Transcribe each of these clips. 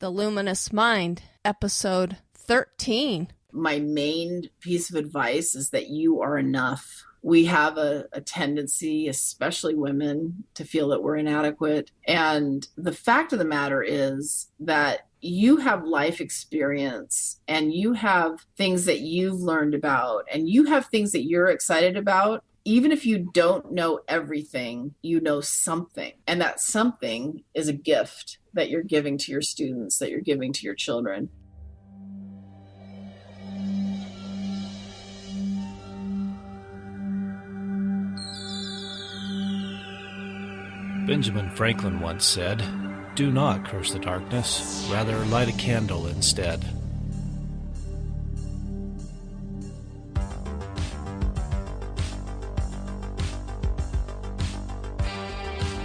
The Luminous Mind, episode 13. My main piece of advice is that you are enough. We have a tendency, especially women, to feel that we're inadequate. And the fact of the matter is that you have life experience and you have things that you've learned about and you have things that you're excited about. Even if you don't know everything, you know something. And that something is a gift that you're giving to your students, that you're giving to your children. Benjamin Franklin once said, "Do not curse the darkness, rather light a candle instead."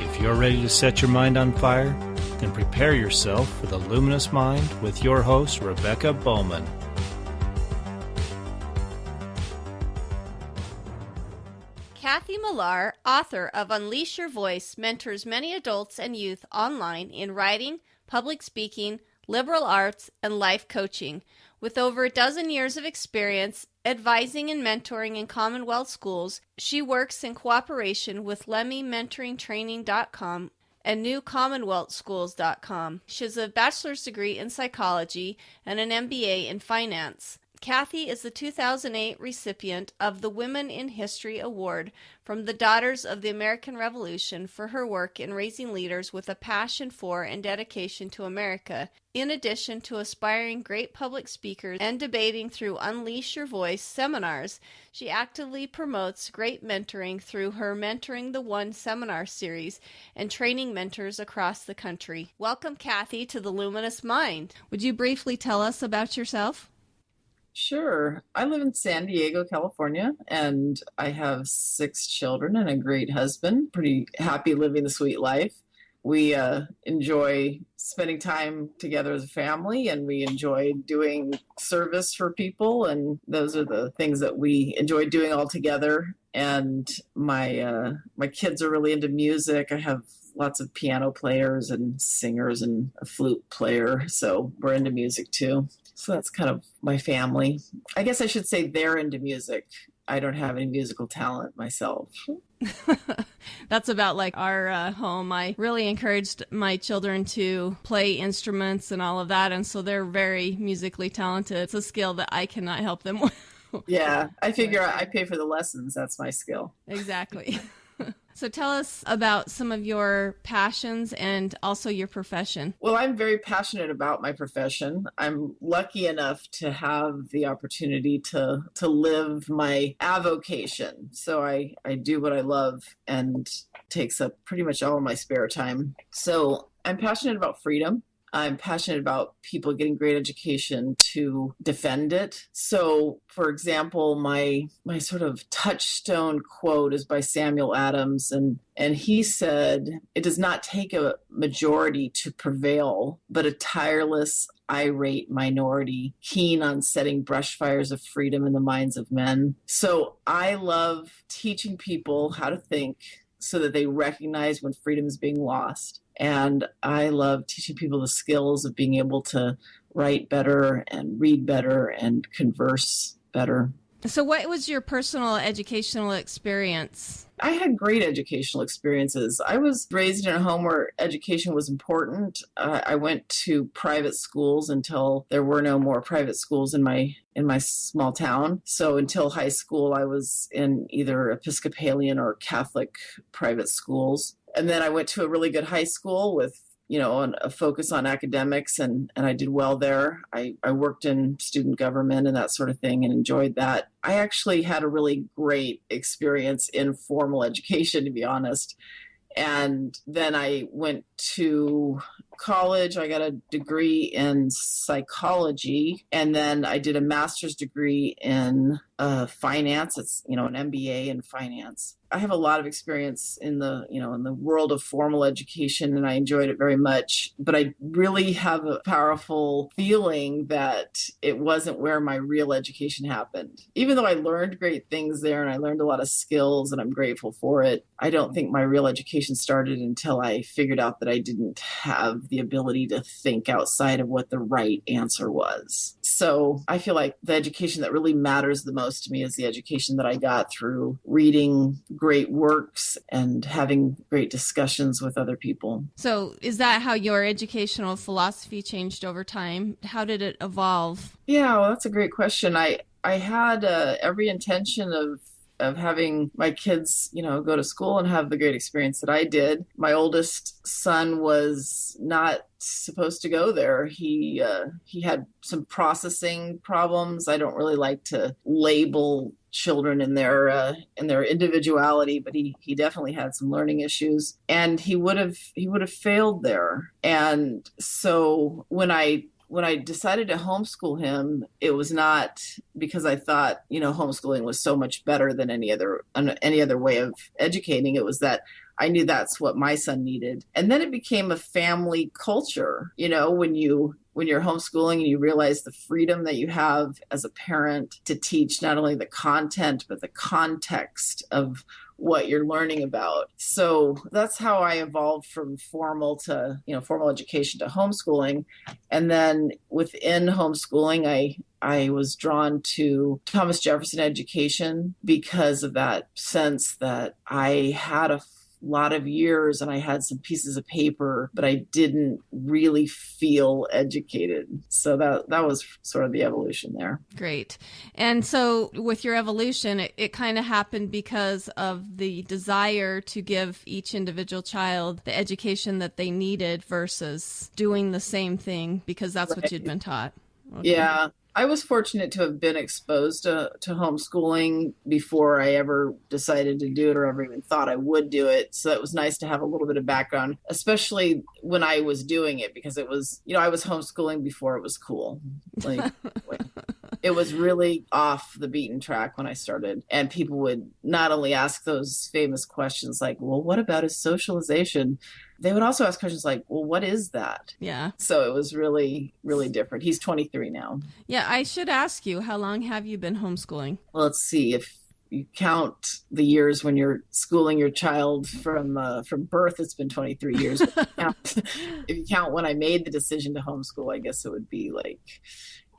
If you're ready to set your mind on fire, then prepare yourself for the Luminous Mind with your host, Rebecca Bowman. Kathy Mellor, author of Unleash Your Voice, mentors many adults and youth online in writing, public speaking, liberal arts, and life coaching. With over a dozen years of experience advising and mentoring in Commonwealth schools, she works in cooperation with LemmyMentoringTraining.com and NewCommonwealthSchools.com. She has a bachelor's degree in psychology and an MBA in finance. Kathy is the 2008 recipient of the Women in History Award from the Daughters of the American Revolution for her work in raising leaders with a passion for and dedication to America. In addition to aspiring great public speakers and debating through Unleash Your Voice seminars, she actively promotes great mentoring through her Mentoring the One seminar series and training mentors across the country. Welcome, Kathy, to the Luminous Mind. Would you briefly tell us about yourself? Sure. I live in San Diego, California, and I have 6 children and a great husband. Pretty happy living the sweet life. We enjoy spending time together as a family, and we enjoy doing service for people, and those are the things that we enjoy doing all together. And my kids are really into music. I have lots of piano players and singers and a flute player, so we're into music too. So that's kind of my family. I guess I should say they're into music. I don't have any musical talent myself. That's about like our home. I really encouraged my children to play instruments and all of that, and so they're very musically talented. It's a skill that I cannot help them with. Yeah, I figure I pay for the lessons. That's my skill. Exactly. So tell us about some of your passions and also your profession. Well, I'm very passionate about my profession. I'm lucky enough to have the opportunity to live my avocation. So I do what I love and takes up pretty much all of my spare time. So I'm passionate about freedom. I'm passionate about people getting great education to defend it. So, for example, my sort of touchstone quote is by Samuel Adams, and he said, "It does not take a majority to prevail, but a tireless, irate minority, keen on setting brush fires of freedom in the minds of men." So I love teaching people how to think so that they recognize when freedom is being lost. And I love teaching people the skills of being able to write better and read better and converse better. So what was your personal educational experience? I had great educational experiences. I was raised in a home where education was important. I went to private schools until there were no more private schools in my small town. So until high school, I was in either Episcopalian or Catholic private schools. And then I went to a really good high school with, a focus on academics, and I did well there. I worked in student government and that sort of thing and enjoyed that. I actually had a really great experience in formal education, to be honest. And then I went to college. I got a degree in psychology, and then I did a master's degree in finance. It's, an MBA in finance. I have a lot of experience in the, in the world of formal education, and I enjoyed it very much. But I really have a powerful feeling that it wasn't where my real education happened. Even though I learned great things there and I learned a lot of skills and I'm grateful for it, I don't think my real education started until I figured out that I didn't have the ability to think outside of what the right answer was. So I feel like the education that really matters the most to me is the education that I got through reading great works and having great discussions with other people. So is that how your educational philosophy changed over time? How did it evolve? Yeah, well, that's a great question. I had every intention of having my kids, go to school and have the great experience that I did. My oldest son was not supposed to go there. He had some processing problems. I don't really like to label children in their individuality, but he definitely had some learning issues, and he would have failed there. And so when I decided to homeschool him, it was not because I thought, homeschooling was so much better than any other way of educating. It was that I knew that's what my son needed. And then it became a family culture, when you're homeschooling and you realize the freedom that you have as a parent to teach not only the content, but the context of what you're learning about. So that's how I evolved from formal education to homeschooling. And then within homeschooling, I was drawn to Thomas Jefferson education because of that sense that I had a lot of years and I had some pieces of paper, but I didn't really feel educated. So that was sort of the evolution there. Great. And so with your evolution, it kind of happened because of the desire to give each individual child the education that they needed versus doing the same thing because that's what you'd been taught. Okay. Yeah. I was fortunate to have been exposed to homeschooling before I ever decided to do it or ever even thought I would do it. So it was nice to have a little bit of background, especially when I was doing it, because it was, I was homeschooling before it was cool. Like, it was really off the beaten track when I started. And people would not only ask those famous questions like, well, what about his socialization? They would also ask questions like, well, what is that? Yeah. So it was really, really different. He's 23 now. Yeah, I should ask you, how long have you been homeschooling? Well, let's see. If you count the years when you're schooling your child from birth, it's been 23 years. If you count when I made the decision to homeschool, I guess it would be like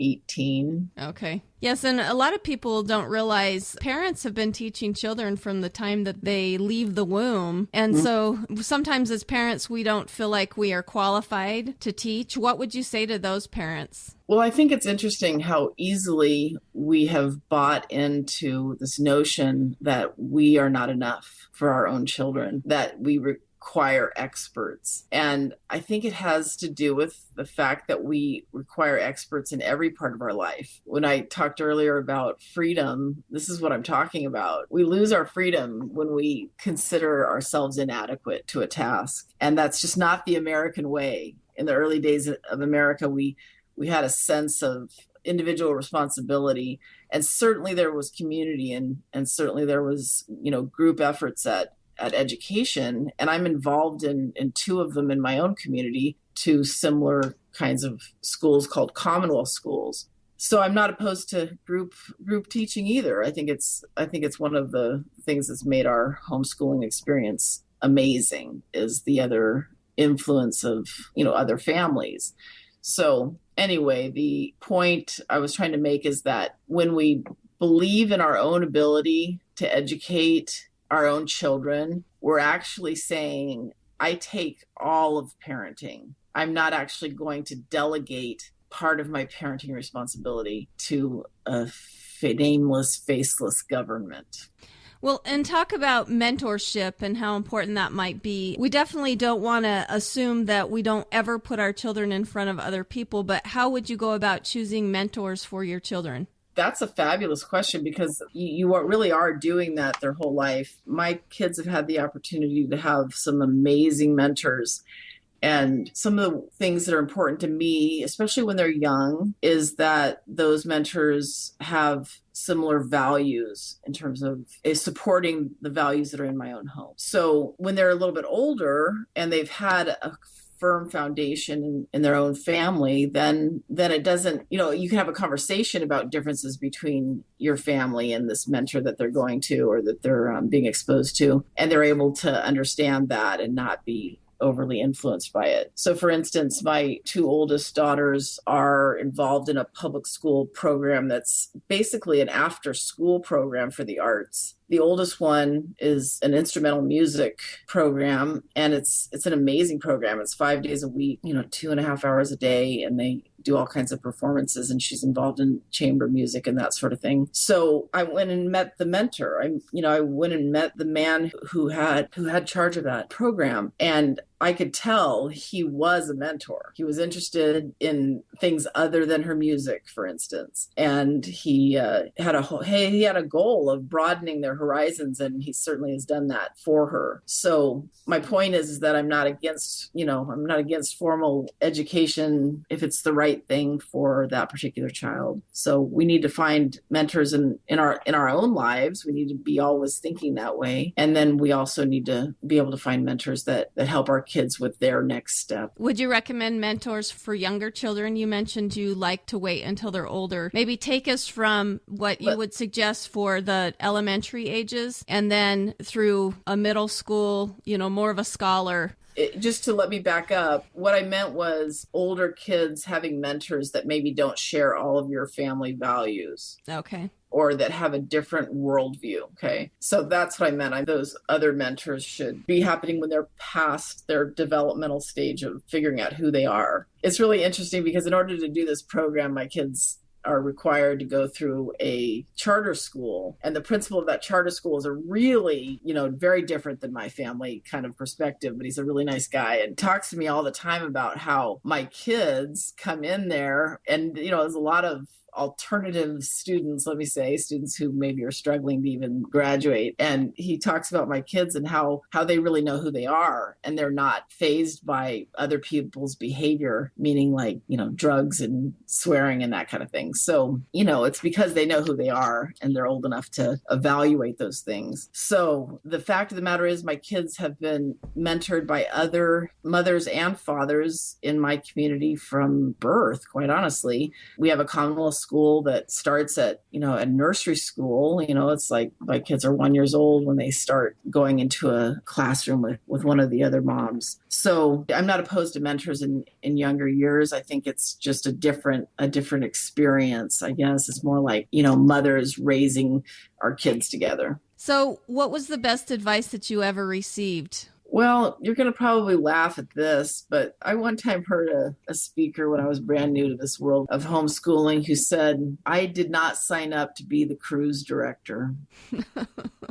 18. Okay. Yes, and a lot of people don't realize parents have been teaching children from the time that they leave the womb. And so sometimes as parents, we don't feel like we are qualified to teach. What would you say to those parents? Well, I think it's interesting how easily we have bought into this notion that we are not enough for our own children, that we require experts. And I think it has to do with the fact that we require experts in every part of our life. When I talked earlier about freedom, this is what I'm talking about. We lose our freedom when we consider ourselves inadequate to a task. And that's just not the American way. In the early days of America, we had a sense of individual responsibility. And certainly there was community and certainly there was, group efforts at education. And I'm involved in two of them in my own community, two similar kinds of schools called Commonwealth schools. So I'm not opposed to group teaching either. I think it's one of the things that's made our homeschooling experience amazing is the other influence of, other families. So anyway, the point I was trying to make is that when we believe in our own ability to educate our own children, we're actually saying, I take all of parenting. I'm not actually going to delegate part of my parenting responsibility to a nameless, faceless government. Well, and talk about mentorship and how important that might be. We definitely don't want to assume that we don't ever put our children in front of other people, but how would you go about choosing mentors for your children? That's a fabulous question because you really are doing that their whole life. My kids have had the opportunity to have some amazing mentors. And some of the things that are important to me, especially when they're young, is that those mentors have similar values in terms of is supporting the values that are in my own home. So when they're a little bit older and they've had a firm foundation in their own family, then it doesn't, you can have a conversation about differences between your family and this mentor that they're going to or that they're being exposed to, and they're able to understand that and not be overly influenced by it. So for instance, my two oldest daughters are involved in a public school program that's basically an after school program for the arts. The oldest one is an instrumental music program, and it's an amazing program. It's 5 days a week, 2.5 hours a day, and they do all kinds of performances, and she's involved in chamber music and that sort of thing. So I went and met the mentor. I went and met the man who had charge of that program, and I could tell he was a mentor. He was interested in things other than her music, for instance, and he had a goal of broadening their horizons, and he certainly has done that for her. So my point is that I'm not against formal education if it's the right thing for that particular child. So we need to find mentors in our own lives. We need to be always thinking that way, and then we also need to be able to find mentors that help our kids with their next step. Would you recommend mentors for younger children? You mentioned you like to wait until they're older. Maybe take us from what you would suggest for the elementary ages and then through a middle school, more of a scholar. Just to let me back up, what I meant was older kids having mentors that maybe don't share all of your family values. Okay. Or that have a different worldview. Okay. So that's what I meant. Those other mentors should be happening when they're past their developmental stage of figuring out who they are. It's really interesting because in order to do this program, my kids are required to go through a charter school. And the principal of that charter school is a really, very different than my family kind of perspective, but he's a really nice guy and talks to me all the time about how my kids come in there and, there's a lot of alternative students, let me say, students who maybe are struggling to even graduate. And he talks about my kids and how they really know who they are and they're not fazed by other people's behavior, meaning like, drugs and swearing and that kind of thing. So, it's because they know who they are and they're old enough to evaluate those things. So the fact of the matter is my kids have been mentored by other mothers and fathers in my community from birth, quite honestly. We have a Commonwealth school that starts at, a nursery school. It's like my kids are 1 year old when they start going into a classroom with one of the other moms. So I'm not opposed to mentors in younger years. I think it's just a different experience. I guess it's more like, mothers raising our kids together. So what was the best advice that you ever received? Well, you're going to probably laugh at this, but I one time heard a speaker when I was brand new to this world of homeschooling who said, I did not sign up to be the cruise director.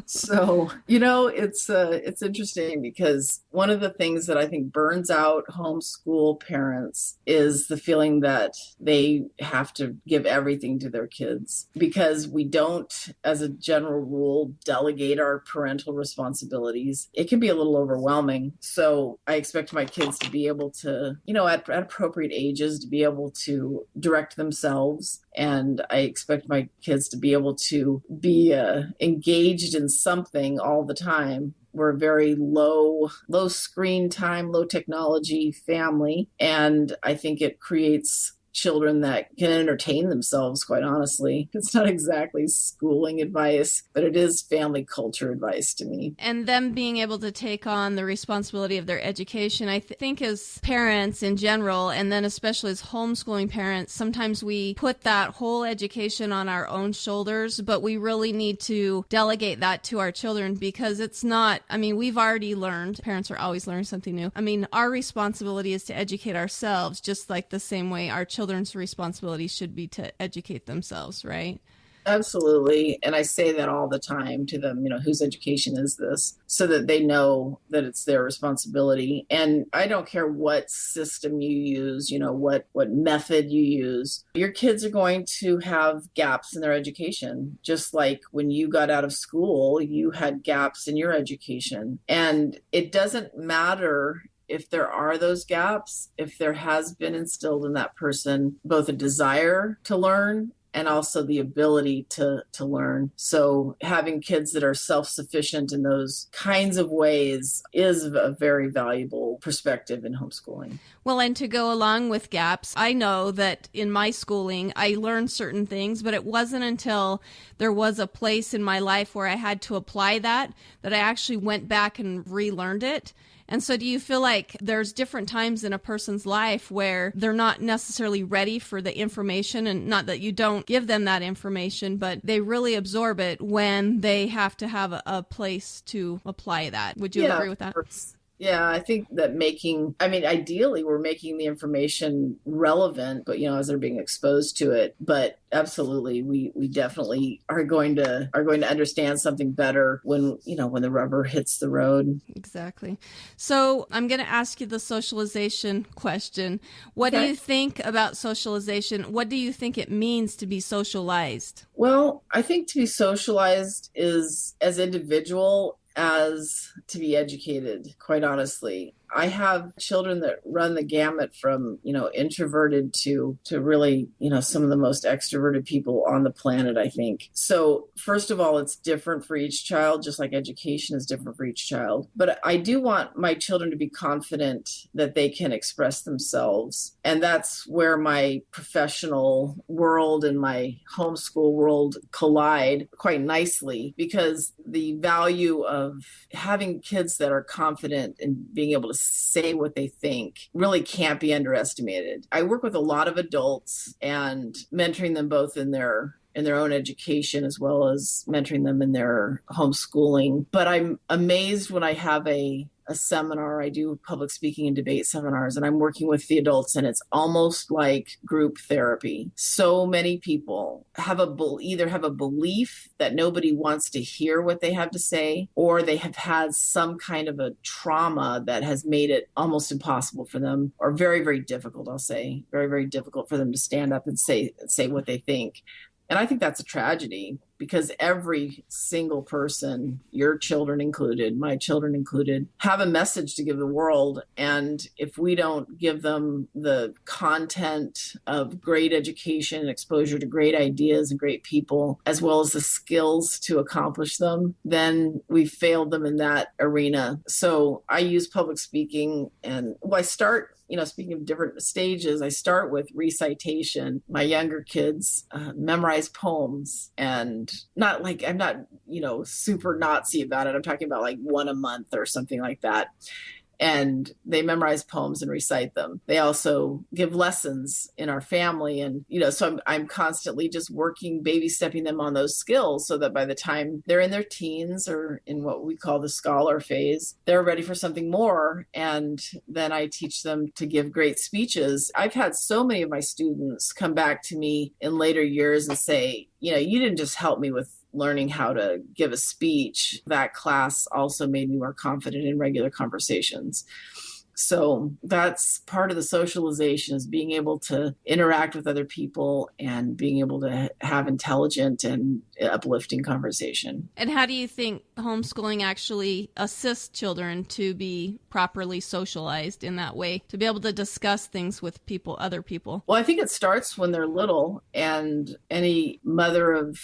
So, it's interesting because one of the things that I think burns out homeschool parents is the feeling that they have to give everything to their kids because we don't, as a general rule, delegate our parental responsibilities. It can be a little overwhelming. So I expect my kids to be able to, at appropriate ages, to be able to direct themselves. And I expect my kids to be able to be engaged in something all the time. We're a very low screen time, low technology family. And I think it creates children that can entertain themselves, quite honestly. It's not exactly schooling advice, but it is family culture advice to me. And them being able to take on the responsibility of their education, I think as parents in general, and then especially as homeschooling parents, sometimes we put that whole education on our own shoulders, but we really need to delegate that to our children because it's not, we've already learned, parents are always learning something new. Our responsibility is to educate ourselves, just like the same way our children's responsibility should be to educate themselves, right? Absolutely. And I say that all the time to them, whose education is this? So that they know that it's their responsibility. And I don't care what system you use, what method you use. Your kids are going to have gaps in their education. Just like when you got out of school, you had gaps in your education. And it doesn't matter if there are those gaps, if there has been instilled in that person both a desire to learn and also the ability to learn. So having kids that are self-sufficient in those kinds of ways is a very valuable perspective in homeschooling. Well, and to go along with gaps, I know that in my schooling, I learned certain things, but it wasn't until there was a place in my life where I had to apply that I actually went back and relearned it. And so do you feel like there's different times in a person's life where they're not necessarily ready for the information, and not that you don't give them that information, but they really absorb it when they have to have a place to apply that? Would you agree with that? Yeah, I think that ideally we're making the information relevant, but, as they're being exposed to it. But absolutely, we definitely are going to understand something better when the rubber hits the road. Exactly. So I'm going to ask you the socialization question. What do you think about socialization? What do you think it means to be socialized? Well, I think to be socialized is as individual as to be educated, quite honestly. I have children that run the gamut from, introverted to really, some of the most extroverted people on the planet, I think. So first of all, it's different for each child, just like education is different for each child. But I do want my children to be confident that they can express themselves. And that's where my professional world and my homeschool world collide quite nicely, because the value of having kids that are confident and being able to say what they think really can't be underestimated. I work with a lot of adults and mentoring them both in their own education as well as mentoring them in their homeschooling. But I'm amazed when I have a seminar. I do public speaking and debate seminars, and I'm working with the adults, and it's almost like group therapy. So many people either have a belief that nobody wants to hear what they have to say, or they have had some kind of a trauma that has made it almost impossible for them, or very, very difficult, I'll say, very, very difficult for them to stand up and say what they think. And I think that's a tragedy, because every single person, your children included, my children included, have a message to give the world. And if we don't give them the content of great education and exposure to great ideas and great people, as well as the skills to accomplish them, then we've failed them in that arena. So I use public speaking, and I start, speaking of different stages, I start with recitation. My younger kids memorize poems, and I'm not, super Nazi about it. I'm talking about like one a month or something like that. And they memorize poems and recite them. They also give lessons in our family. And, so I'm constantly just working, baby stepping them on those skills so that by the time they're in their teens or in what we call the scholar phase, they're ready for something more. And then I teach them to give great speeches. I've had so many of my students come back to me in later years and say, you didn't just help me with learning how to give a speech. That class also made me more confident in regular conversations. So that's part of the socialization, is being able to interact with other people and being able to have intelligent and uplifting conversation. And how do you think homeschooling actually assists children to be properly socialized in that way, to be able to discuss things with other people? Well, I think it starts when they're little, and any mother of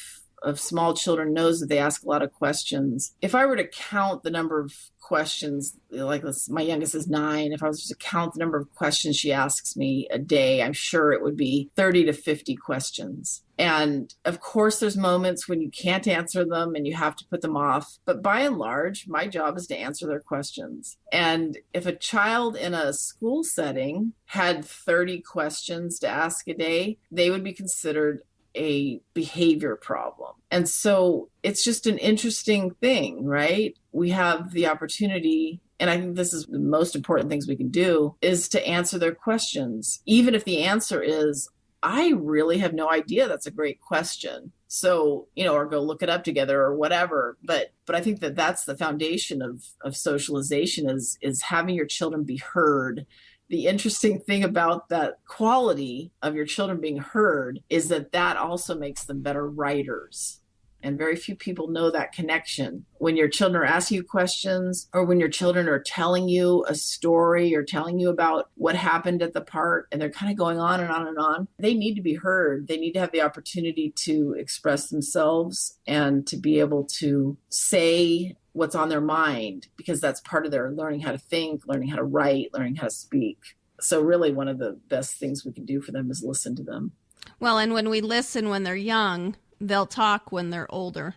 small children knows that they ask a lot of questions. If I were to count the number of questions, my youngest is 9, if I was to count the number of questions she asks me a day, I'm sure it would be 30 to 50 questions. And of course, there's moments when you can't answer them and you have to put them off. But by and large, my job is to answer their questions. And if a child in a school setting had 30 questions to ask a day, they would be considered a behavior problem. And so it's just an interesting thing, right? We have the opportunity, and I think this is the most important things we can do, is to answer their questions. Even if the answer is, I really have no idea, that's a great question. So, or go look it up together or whatever. But I think that that's the foundation of socialization, is having your children be heard. The interesting thing about that quality of your children being heard is that also makes them better writers. And very few people know that connection. When your children are asking you questions, or when your children are telling you a story or telling you about what happened at the park, and they're kind of going on and on and on, they need to be heard. They need to have the opportunity to express themselves and to be able to say what's on their mind, because that's part of their learning how to think, learning how to write, learning how to speak. So really one of the best things we can do for them is listen to them. Well, and when we listen when they're young, they'll talk when they're older,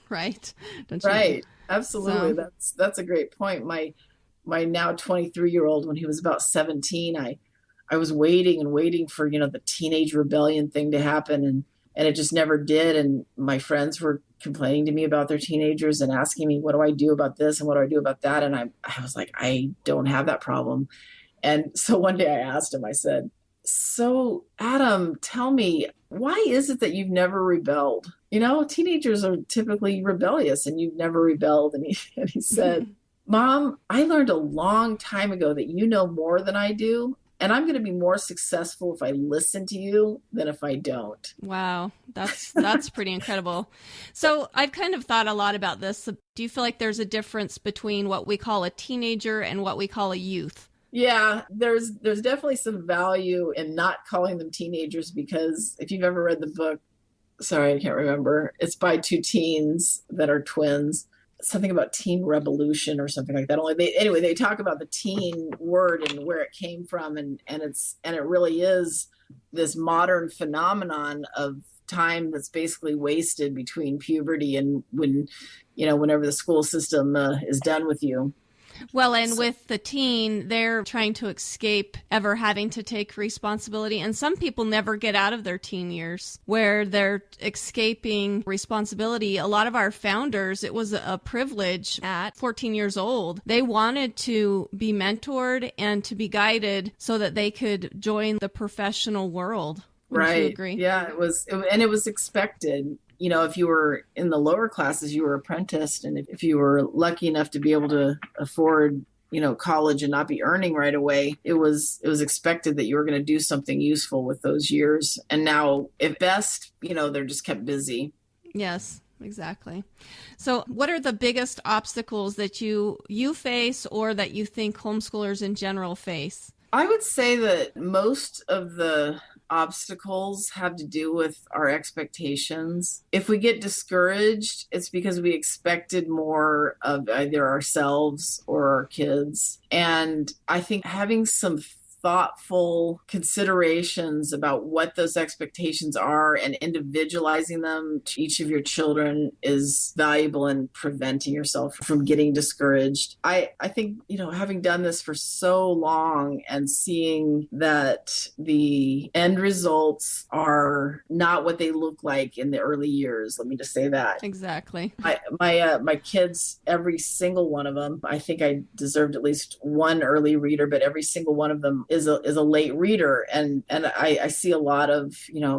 right? Don't you? Right. Absolutely. So, That's a great point. My now 23-year-old, when he was about 17, I was waiting and waiting for, the teenage rebellion thing to happen, and it just never did. And my friends were complaining to me about their teenagers and asking me, what do I do about this and what do I do about that? And I was like, I don't have that problem. And so one day I asked him, I said, so Adam, tell me, why is it that you've never rebelled? Teenagers are typically rebellious, and you've never rebelled. And he said, Mom, I learned a long time ago that you know more than I do. And I'm going to be more successful if I listen to you than if I don't. wow, that's pretty incredible. So I've kind of thought a lot about this. Do you feel like there's a difference between what we call a teenager and what we call a youth? Yeah, there's definitely some value in not calling them teenagers, because if you've ever read the book, sorry, I can't remember, it's by two teens that are twins, something about teen revolution or something like that. They talk about the teen word and where it came from, and it really is this modern phenomenon of time that's basically wasted between puberty and whenever the school system is done with you. Well, and with the teen, they're trying to escape ever having to take responsibility. And some people never get out of their teen years where they're escaping responsibility. A lot of our founders, it was a privilege at 14 years old. They wanted to be mentored and to be guided so that they could join the professional world. Would you agree? Yeah, it was expected. If you were in the lower classes, you were apprenticed. And if you were lucky enough to be able to afford, college and not be earning right away, it was expected that you were going to do something useful with those years. And now, at best, they're just kept busy. Yes, exactly. So what are the biggest obstacles that you face, or that you think homeschoolers in general face? I would say that most of the obstacles have to do with our expectations. If we get discouraged, it's because we expected more of either ourselves or our kids. And I think having some thoughtful considerations about what those expectations are and individualizing them to each of your children is valuable in preventing yourself from getting discouraged. I think, having done this for so long and seeing that the end results are not what they look like in the early years, let me just say that. Exactly. My kids, every single one of them, I think I deserved at least one early reader, but every single one of them is a late reader. And I see a lot of,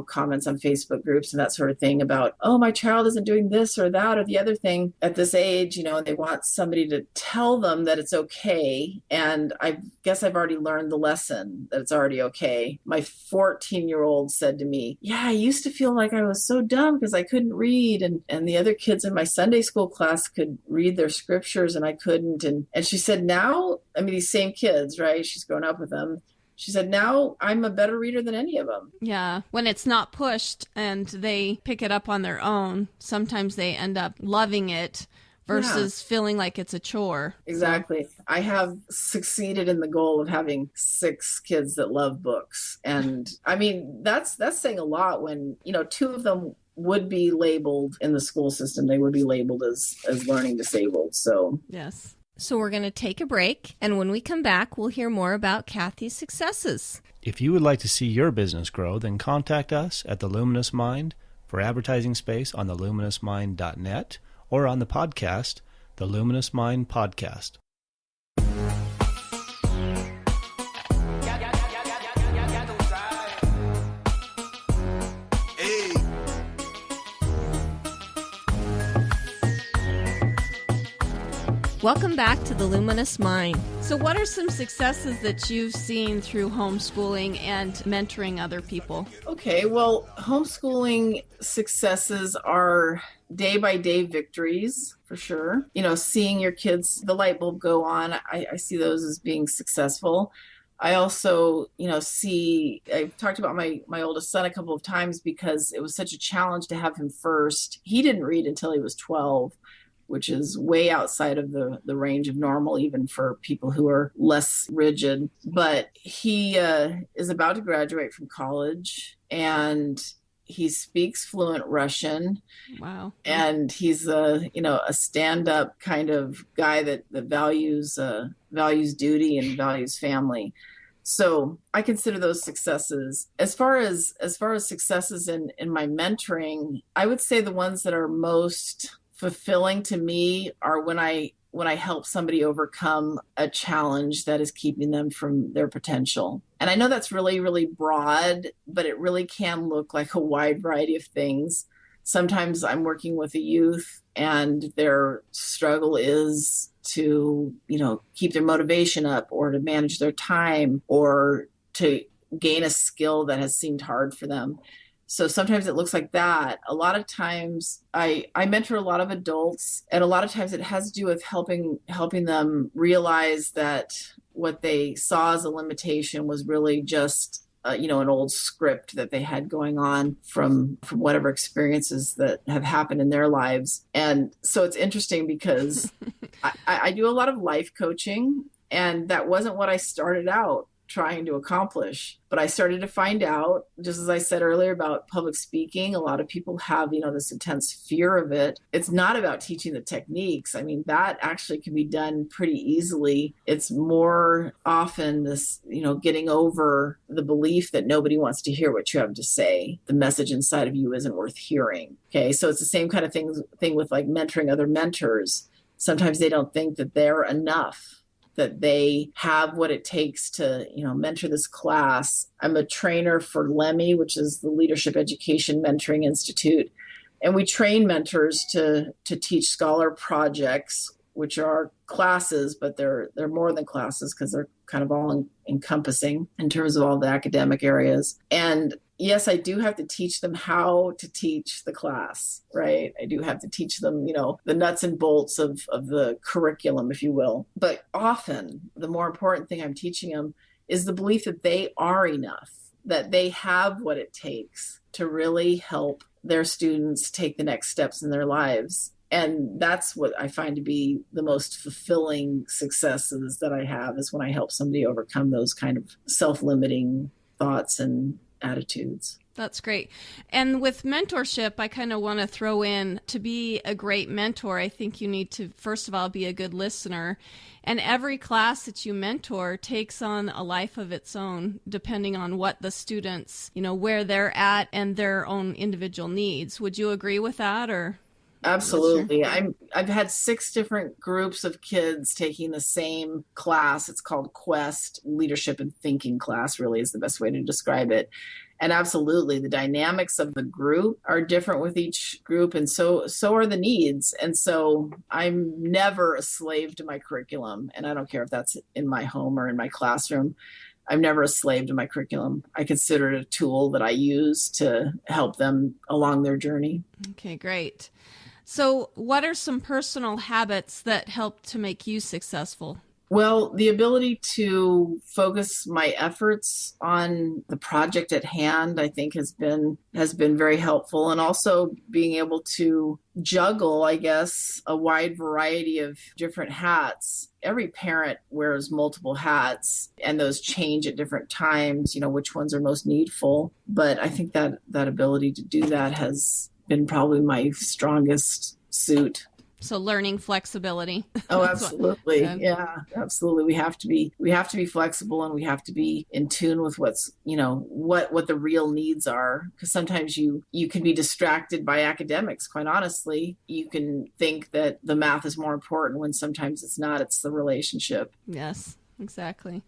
comments on Facebook groups and that sort of thing about, oh, my child isn't doing this or that or the other thing at this age, and they want somebody to tell them that it's okay. And I guess I've already learned the lesson that it's already okay. My 14-year-old said to me, yeah, I used to feel like I was so dumb because I couldn't read. And the other kids in my Sunday school class could read their scriptures and I couldn't. And she said, now, these same kids, right? She's grown up with them. She said, now I'm a better reader than any of them. Yeah. When it's not pushed and they pick it up on their own, sometimes they end up loving it versus feeling like it's a chore. Exactly. So I have succeeded in the goal of having 6 kids that love books. And that's saying a lot when, 2 of them would be labeled in the school system. They would be labeled as learning disabled. So yes. So we're going to take a break, and when we come back, we'll hear more about Kathy's successes. If you would like to see your business grow, then contact us at The Luminous Mind for advertising space on theluminousmind.net or on the podcast, The Luminous Mind Podcast. Welcome back to The Luminous Mind. So what are some successes that you've seen through homeschooling and mentoring other people? Okay, well, homeschooling successes are day-by-day victories, for sure. Seeing your kids, the light bulb go on, I see those as being successful. I also, I've talked about my oldest son a couple of times because it was such a challenge to have him first. He didn't read until he was 12, which is way outside of the range of normal, even for people who are less rigid. But he is about to graduate from college, and he speaks fluent Russian. Wow. And he's a stand-up kind of guy that values duty and values family. So I consider those successes. As far as successes in my mentoring, I would say the ones that are most fulfilling to me are when I help somebody overcome a challenge that is keeping them from their potential. And I know that's really, really broad, but it really can look like a wide variety of things. Sometimes I'm working with a youth and their struggle is to, keep their motivation up, or to manage their time, or to gain a skill that has seemed hard for them. So sometimes it looks like that. A lot of times I mentor a lot of adults, and a lot of times it has to do with helping them realize that what they saw as a limitation was really just an old script that they had going on from whatever experiences that have happened in their lives. And so it's interesting because I do a lot of life coaching, and that wasn't what I started out trying to accomplish. But I started to find out, just as I said earlier about public speaking, a lot of people have, this intense fear of it. It's not about teaching the techniques. I mean, that actually can be done pretty easily. It's more often this, getting over the belief that nobody wants to hear what you have to say. The message inside of you isn't worth hearing. Okay. So it's the same kind of thing with like mentoring other mentors. Sometimes they don't think that they're enough, that they have what it takes to, mentor this class. I'm a trainer for LEMI, which is the Leadership Education Mentoring Institute. And we train mentors to teach scholar projects, which are classes, but they're more than classes because they're kind of all encompassing in terms of all the academic areas. And yes, I do have to teach them how to teach the class, right? I do have to teach them, the nuts and bolts of the curriculum, if you will. But often the more important thing I'm teaching them is the belief that they are enough, that they have what it takes to really help their students take the next steps in their lives. And that's what I find to be the most fulfilling successes that I have, is when I help somebody overcome those kind of self-limiting thoughts and attitudes. That's great. And with mentorship, I kind of want to throw in, to be a great mentor, I think you need to, first of all, be a good listener. And every class that you mentor takes on a life of its own, depending on what the students, where they're at and their own individual needs. Would you agree with that, or? Absolutely. Sure. I've had 6 different groups of kids taking the same class. It's called Quest, Leadership and Thinking class, really is the best way to describe it. And absolutely, the dynamics of the group are different with each group, and so are the needs. And so I'm never a slave to my curriculum, and I don't care if that's in my home or in my classroom. I'm never a slave to my curriculum. I consider it a tool that I use to help them along their journey. Okay, great. So what are some personal habits that help to make you successful? Well, the ability to focus my efforts on the project at hand, I think has been very helpful. And also being able to juggle, I guess, a wide variety of different hats. Every parent wears multiple hats, and those change at different times, which ones are most needful. But I think that ability to do that has been probably my strongest suit. So learning flexibility. Oh, absolutely. Yeah, absolutely. We have to be flexible, and we have to be in tune with what's, what the real needs are. Because sometimes you can be distracted by academics. Quite honestly, you can think that the math is more important when sometimes it's not. It's the relationship. Yes, exactly.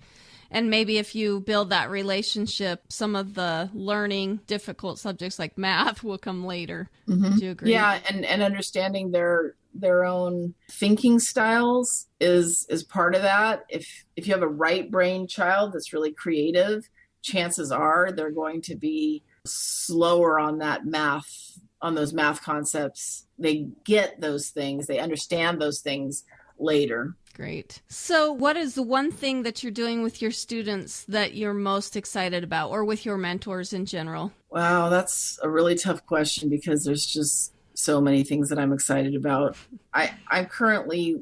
And maybe if you build that relationship, some of the learning difficult subjects like math will come later. Mm-hmm. Do you agree? Yeah, and understanding their their own thinking styles is part of that. If you have a right brain child that's really creative, chances are they're going to be slower on those math concepts. They get those things, they understand those things later. Great. So what is the one thing that you're doing with your students that you're most excited about, or with your mentors in general? Wow, that's a really tough question because there's just so many things that I'm excited about. I'm currently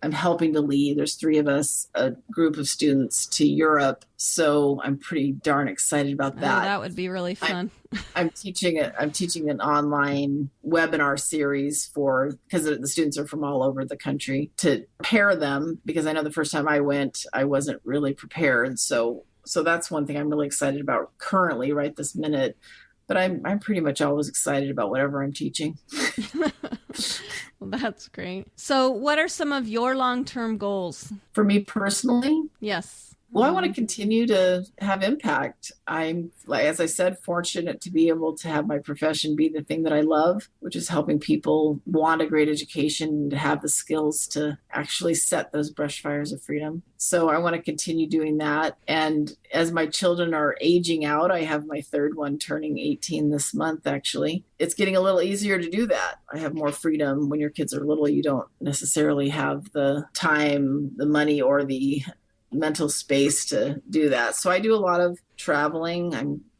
I'm helping to lead, there's 3 of us, a group of students to Europe. So I'm pretty darn excited about that. Oh, that would be really fun. I'm teaching an online webinar series because the students are from all over the country, to pair them, because I know the first time I went, I wasn't really prepared. So that's one thing I'm really excited about currently right this minute. But I'm pretty much always excited about whatever I'm teaching. Well, that's great. So what are some of your long-term goals? For me personally? Yes. Well, I want to continue to have impact. I'm, as I said, fortunate to be able to have my profession be the thing that I love, which is helping people want a great education and to have the skills to actually set those brush fires of freedom. So I want to continue doing that. And as my children are aging out, I have my 3rd one turning 18 this month, actually. It's getting a little easier to do that. I have more freedom. When your kids are little, you don't necessarily have the time, the money, or the mental space to do that. So I do a lot of traveling.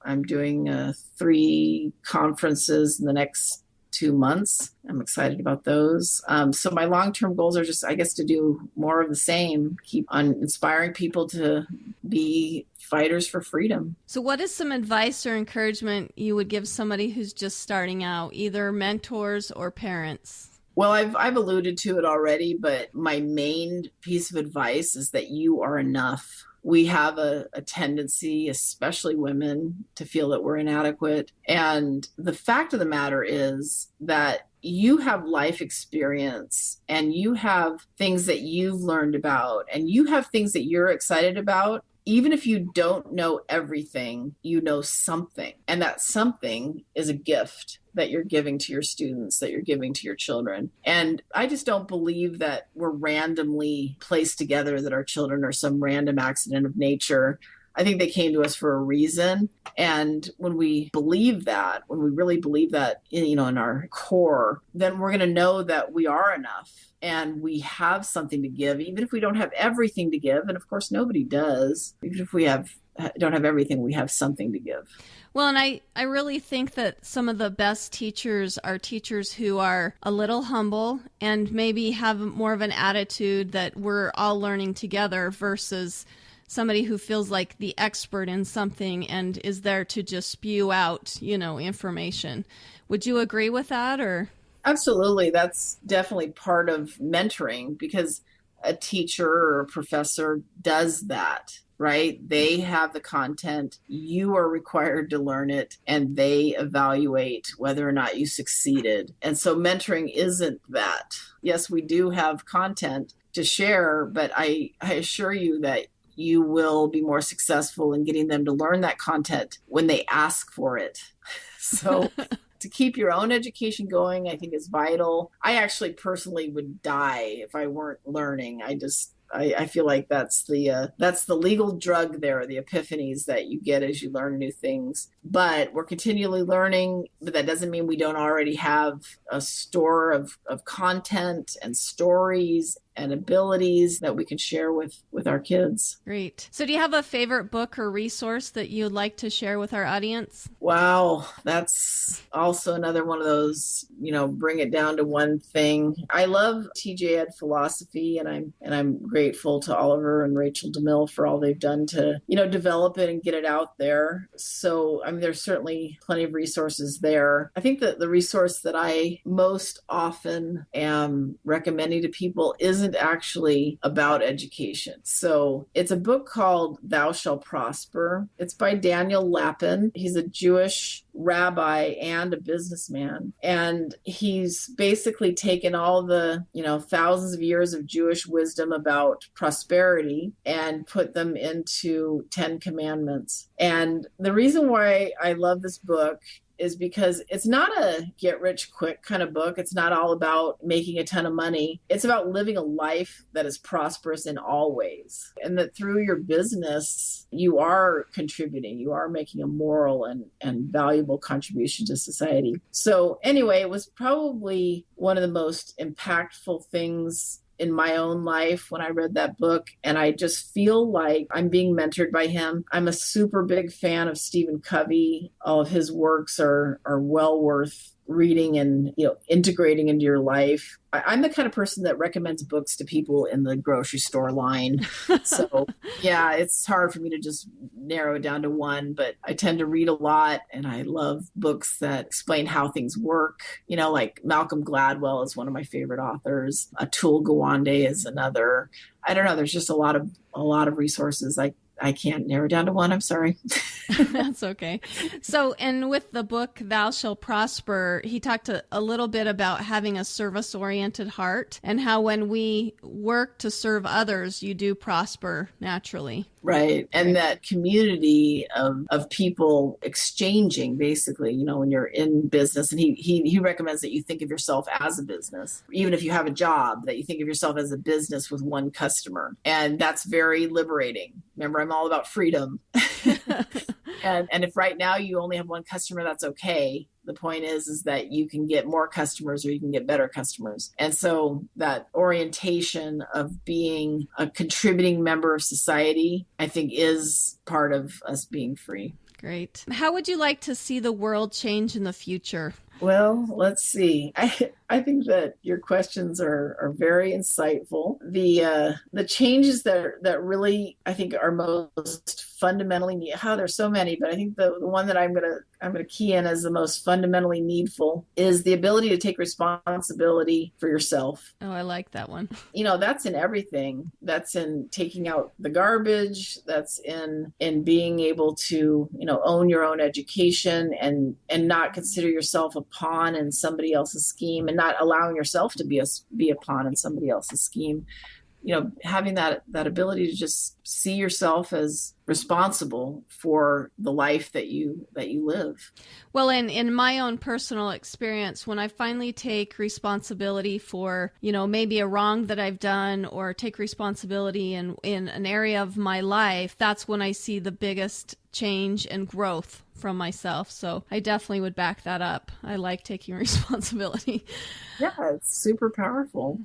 I'm doing 3 conferences in the next 2 months. I'm excited about those. So my long-term goals are just, I guess, to do more of the same, keep on inspiring people to be fighters for freedom. So what is some advice or encouragement you would give somebody who's just starting out, either mentors or parents? Well, I've alluded to it already, but my main piece of advice is that you are enough. We have a tendency, especially women, to feel that we're inadequate. And the fact of the matter is that you have life experience, and you have things that you've learned about, and you have things that you're excited about. Even if you don't know everything, you know something. And that something is a gift that you're giving to your students, that you're giving to your children. And I just don't believe that we're randomly placed together, that our children are some random accident of nature. I think they came to us for a reason. And when we believe that, when we really believe that, in our core, then we're going to know that we are enough and we have something to give, even if we don't have everything to give. And of course, nobody does. Even if we don't have everything, we have something to give. Well, and I really think that some of the best teachers are teachers who are a little humble and maybe have more of an attitude that we're all learning together, versus somebody who feels like the expert in something and is there to just spew out, information. Would you agree with that, or? Absolutely. That's definitely part of mentoring, because a teacher or a professor does that, right? They have the content, you are required to learn it, and they evaluate whether or not you succeeded. And so mentoring isn't that. Yes, we do have content to share, but I assure you that you will be more successful in getting them to learn that content when they ask for it. So to keep your own education going, I think is vital. I actually personally would die if I weren't learning. I feel like that's the legal drug there, the epiphanies that you get as you learn new things. But we're continually learning, but that doesn't mean we don't already have a store of content and stories and abilities that we can share with our kids. Great. So do you have a favorite book or resource that you'd like to share with our audience? Wow, that's also another one of those, bring it down to one thing. I love TJ Ed philosophy, and I'm grateful to Oliver and Rachel DeMille for all they've done to, develop it and get it out there. So, there's certainly plenty of resources there. I think that the resource that I most often am recommending to people isn't actually about education. So it's a book called Thou Shall Prosper. It's by Daniel Lapin. He's a Jewish rabbi and a businessman. And he's basically taken all the, thousands of years of Jewish wisdom about prosperity and put them into 10 commandments. And the reason why I love this book is because it's not a get rich quick kind of book. It's not all about making a ton of money. It's about living a life that is prosperous in all ways. And that through your business, you are contributing, you are making a moral and valuable contribution to society. So anyway, it was probably one of the most impactful things in my own life when I read that book. And I just feel like I'm being mentored by him. I'm a super big fan of Stephen Covey. All of his works are well worth reading and, integrating into your life. I'm the kind of person that recommends books to people in the grocery store line. So yeah, it's hard for me to just narrow it down to one, but I tend to read a lot and I love books that explain how things work. Like Malcolm Gladwell is one of my favorite authors. Atul Gawande is another. I don't know. There's just a lot of resources. I can't narrow down to one. I'm sorry. That's okay. So, and with the book, Thou Shall Prosper, he talked a little bit about having a service-oriented heart and how when we work to serve others, you do prosper naturally. Right. And that community of people exchanging, basically, when you're in business. And he recommends that you think of yourself as a business, even if you have a job, that you think of yourself as a business with one customer. And that's very liberating. Remember, I'm all about freedom. And if right now you only have one customer, that's okay. The point is that you can get more customers or you can get better customers. And so that orientation of being a contributing member of society, I think, is part of us being free. Great. How would you like to see the world change in the future? Well, let's see. I think that your questions are very insightful. The changes that really I think are most fundamentally needed. There's so many, but I think the one that I'm gonna key in as the most fundamentally needful is the ability to take responsibility for yourself. Oh, I like that one. That's in everything. That's in taking out the garbage. That's in being able to own your own education and not consider yourself a pawn in somebody else's scheme, and not allowing yourself to be a pawn in somebody else's scheme. Having that ability to just see yourself as responsible for the life that you live. Well, in my own personal experience, when I finally take responsibility for, maybe a wrong that I've done, or take responsibility in an area of my life, that's when I see the biggest change and growth from myself. So I definitely would back that up. I like taking responsibility. Yeah, it's super powerful.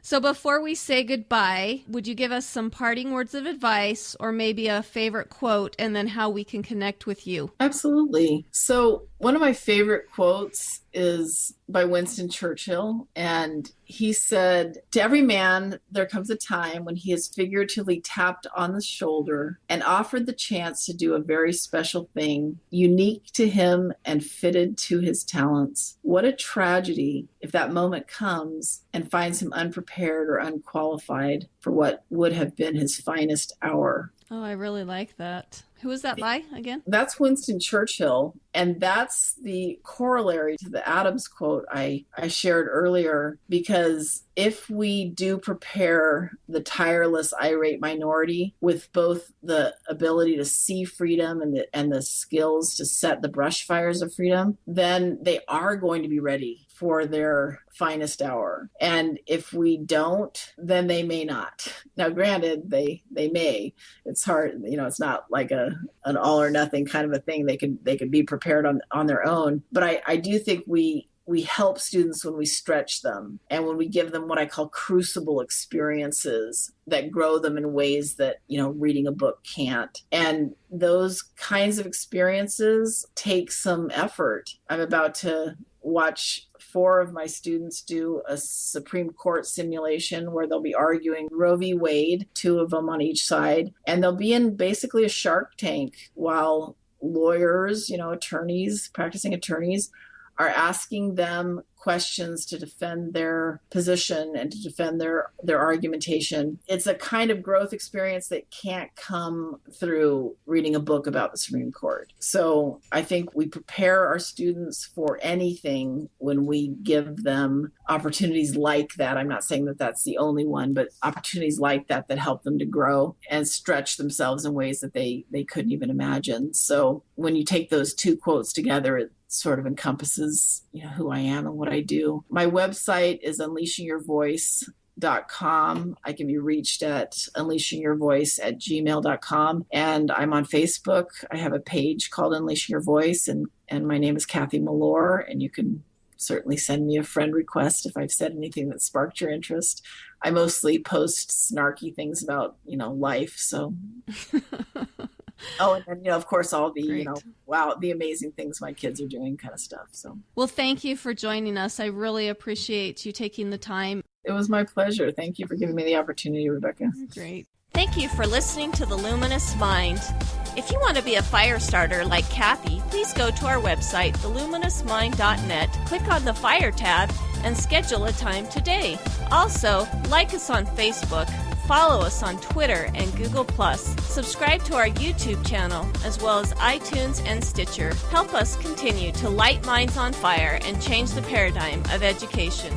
So before we say goodbye, would you give us some parting words of advice, or maybe a favorite quote, and then how we can connect with you? Absolutely. So one of my favorite quotes is by Winston Churchill. And he said, "To every man, there comes a time when he is figuratively tapped on the shoulder and offered the chance to do a very special thing, unique to him and fitted to his talents. What a tragedy if that moment comes and finds him unprepared or unqualified for what would have been his finest hour." Oh, I really like that. Who is that by again? That's Winston Churchill. And that's the corollary to the Adams quote I shared earlier, because if we do prepare the tireless, irate minority with both the ability to see freedom and the skills to set the brush fires of freedom, then they are going to be ready for their finest hour. And if we don't, then they may not. Now, granted, they may. It's hard, it's not like an all or nothing kind of a thing. They could be prepared on their own. But I do think we help students when we stretch them and when we give them what I call crucible experiences that grow them in ways that, reading a book can't. And those kinds of experiences take some effort. I'm about to watch 4 of my students do a Supreme Court simulation where they'll be arguing Roe v. Wade, 2 of them on each side, and they'll be in basically a Shark Tank while lawyers, practicing attorneys, are asking them questions to defend their position and to defend their argumentation. It's a kind of growth experience that can't come through reading a book about the Supreme Court. So I think we prepare our students for anything when we give them opportunities like that. I'm not saying that that's the only one, but opportunities like that help them to grow and stretch themselves in ways that they couldn't even imagine. So when you take those 2 quotes together, sort of encompasses, who I am and what I do. My website is unleashingyourvoice.com. I can be reached at unleashingyourvoice@gmail.com. And I'm on Facebook. I have a page called Unleashing Your Voice, and my name is Kathy Mellor, and you can certainly send me a friend request if I've said anything that sparked your interest. I mostly post snarky things about, life. So, and then, of course, all the, Great. Wow, the amazing things my kids are doing kind of stuff. So, Well, thank you for joining us. I really appreciate you taking the time. it was my pleasure. Thank you for giving me the opportunity, Rebecca. Great. Thank you for listening to The Luminous Mind. If you want to be a fire starter like Kathy, please go to our website, theluminousmind.net, click on the Fire tab, and schedule a time today. Also, like us on Facebook, follow us on Twitter and Google+, subscribe to our YouTube channel, as well as iTunes and Stitcher. Help us continue to light minds on fire and change the paradigm of education.